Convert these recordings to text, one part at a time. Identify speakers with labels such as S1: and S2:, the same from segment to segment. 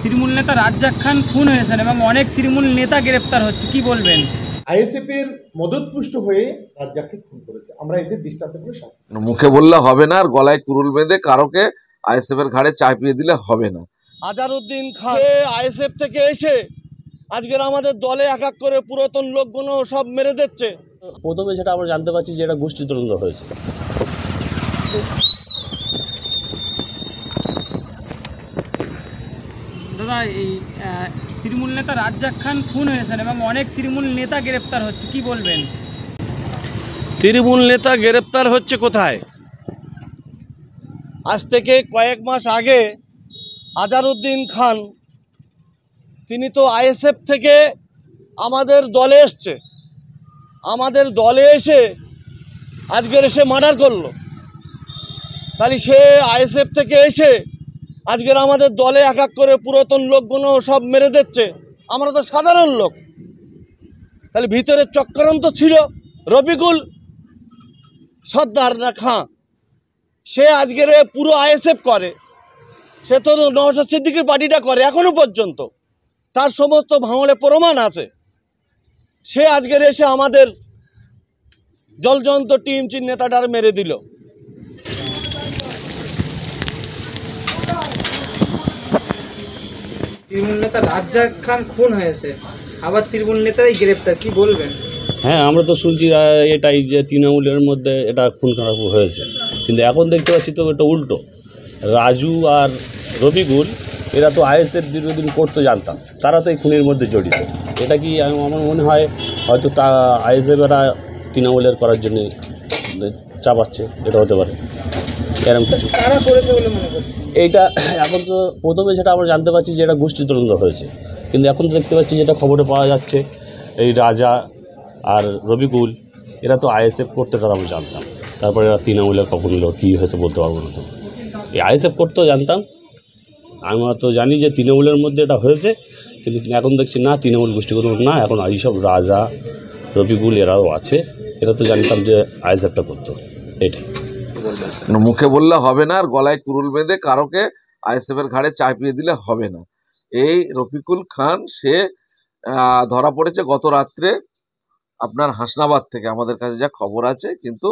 S1: তৃণমূল নেতা রাজ্জাক খান খুন হয়েছেন এবং অনেক তৃণমূল নেতা গ্রেপ্তার হচ্ছে, কি বলবেন?
S2: আইএসএফ এর মদতপুষ্ট হয়ে রাজ্জাককে খুন করেছে। আমরা এদের দৃষ্টান্ত করে শাস্তি
S3: মুখে বললে হবে না, আর গলায় কুরুল বেঁধে কারোকে আইএসএফ এর ঘাড়ে চাপিয়ে দিলে হবে না।
S4: আজারউদ্দিন খান আইএসএফ থেকে এসে আজকের আমাদের দলে এক এক করে পুরাতন লোকগুলো সব মেরে দিচ্ছে।
S5: প্রথমে যেটা আমরা জানতে পারছি যে এটা গোষ্ঠীদ্বন্দ্ব হয়েছে।
S1: দাদা, এই তৃণমূল নেতা রাজ্জাক খান খুন হয়েছেন এবং অনেক তৃণমূল নেতা গ্রেপ্তার হচ্ছে, কি বলবেন?
S4: তৃণমূল নেতা গ্রেপ্তার হচ্ছে কোথায়? আজ থেকে কয়েক মাস আগে আজারউদ্দিন খান তিনি তো আইএসএফ থেকে আমাদের দলে এসছে, আমাদের দলে এসে আজকের এসে মার্ডার করলো। তাহলে সে আইএসএফ থেকে এসে আজকের আমাদের দলে এক এক করে পুরাতন লোকগুলো সব মেরে দিচ্ছে। আমরা তো সাধারণ লোক, তাহলে ভিতরে চক্রান্ত ছিল। রফিকুল সর্দার না খাঁ, সে আজকের পুরো আইএসএফ করে, সে তো নওশাদ সিদ্দিকীর পার্টিটা করে এখনো পর্যন্ত, তার সমস্ত ভাঙড়ে প্রমাণ আছে। সে আজকের এসে আমাদের জলজন্ত টিএমসির নেতাটার মেরে দিল।
S1: তৃণমূল নেতা রাজ্জাক খান খুন হয়েছে, আবার তৃণমূল নেতারাই গ্রেপ্তার, কি বলবেন?
S5: হ্যাঁ, আমরা তো শুনছি এটাই যে তৃণমূলের মধ্যে এটা খুন খারাপ হয়েছে, কিন্তু এখন দেখতে পাচ্ছি তো এটা উল্টো। রাজু আর রফিকুল এরা তো আইএসএফ দীর্ঘদিন করতে জানতাম, তারা তো এই খুনের মধ্যে জড়িত। এটা কি আমার মনে হয় হয়তো তা আইএসএফ এরা তৃণমূলের করার জন্য চাপাচ্ছে, এটা হতে পারে এরকম কিছু।
S1: কারা করেছে বলে মনে করছে?
S5: এইটা এখন তো প্রথমে যেটা আমরা জানতে পারছি যে এটা গোষ্ঠীদ্বন্দ্ব হয়েছে, কিন্তু এখন তো দেখতে পাচ্ছি যেটা খবরে পাওয়া যাচ্ছে এই রাজা আর রফিকুল এরা তো আইএসএফ করতে, তারা আমি জানতাম। তারপরে এরা তৃণমূলের কখন হলো কী হয়েছে বলতে পারবো না। তো এই আইএসএফ করতেও জানতাম, আমরা তো জানি যে তৃণমূলের মধ্যে এটা হয়েছে, কিন্তু এখন দেখছি না, তৃণমূল গোষ্ঠীগুলো না, এখন এইসব রাজা রফিকুল এরাও আছে, এরা তো জানতাম যে আইএসএফটা করতো। এটা
S3: মুখে বললে হবে না, আর গলায় কুরুল বেঁধে কারোকে আইএসএফ এর ঘাড়ে চাপিয়ে দিলে হবে না। এই রফিকুল খান সে ধরা পড়েছে গত রাত্রে আপনার হাসনাবাদ থেকে, আমাদের কাছে যা খবর আছে। কিন্তু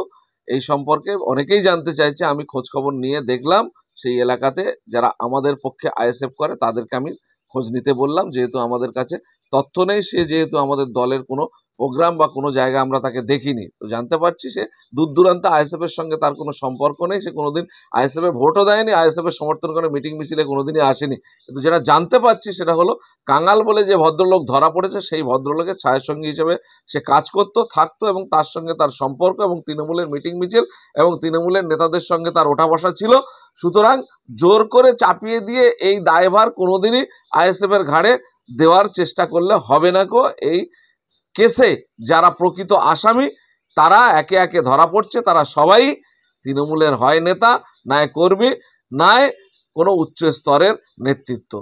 S3: এই সম্পর্কে অনেকেই জানতে চাইছে, আমি খোঁজ খবর নিয়ে দেখলাম সেই এলাকাতে যারা আমাদের পক্ষে আইএসএফ করে তাদেরকে আমি খোঁজ নিতে বললাম, যেহেতু আমাদের কাছে তথ্য নেই। সে যেহেতু আমাদের দলের কোনো প্রোগ্রাম বা কোনো জায়গা আমরা তাকে দেখিনি, তো জানতে পারছি সে দূর দূরান্ত আইএসএফ এর সঙ্গে তার কোনো সম্পর্ক নেই। সে কোনোদিন আইএসএফ এ ভোটও দেয়নি, আইএসএফ এর সমর্থন করে মিটিং মিছিলে কোনোদিনই আসেনি। কিন্তু যেটা জানতে পারছি সেটা হলো কাঙাল বলে যে ভদ্রলোক ধরা পড়েছে, সেই ভদ্রলোকের ছায়াসঙ্গী হিসেবে সে কাজ করতো, থাকতো, এবং তার সঙ্গে তার সম্পর্ক এবং তৃণমূলের মিটিং মিছিল এবং তৃণমূলের নেতাদের সঙ্গে তার ওঠা বসা ছিল। সুতরাং জোর করে চাপিয়ে দিয়ে এই দায়ভার কোনোদিনই আইএসএফ এর ঘাড়ে দেওয়ার চেষ্টা করলে হবে না। এই কেসে যারা প্রকৃত আসামি তারা একে একে ধরা পড়ছে, তারা সবাই তৃণমূলের হয় নেতা, নয় কর্মী, নয় কোনো উচ্চ স্তরের নেতৃত্ব।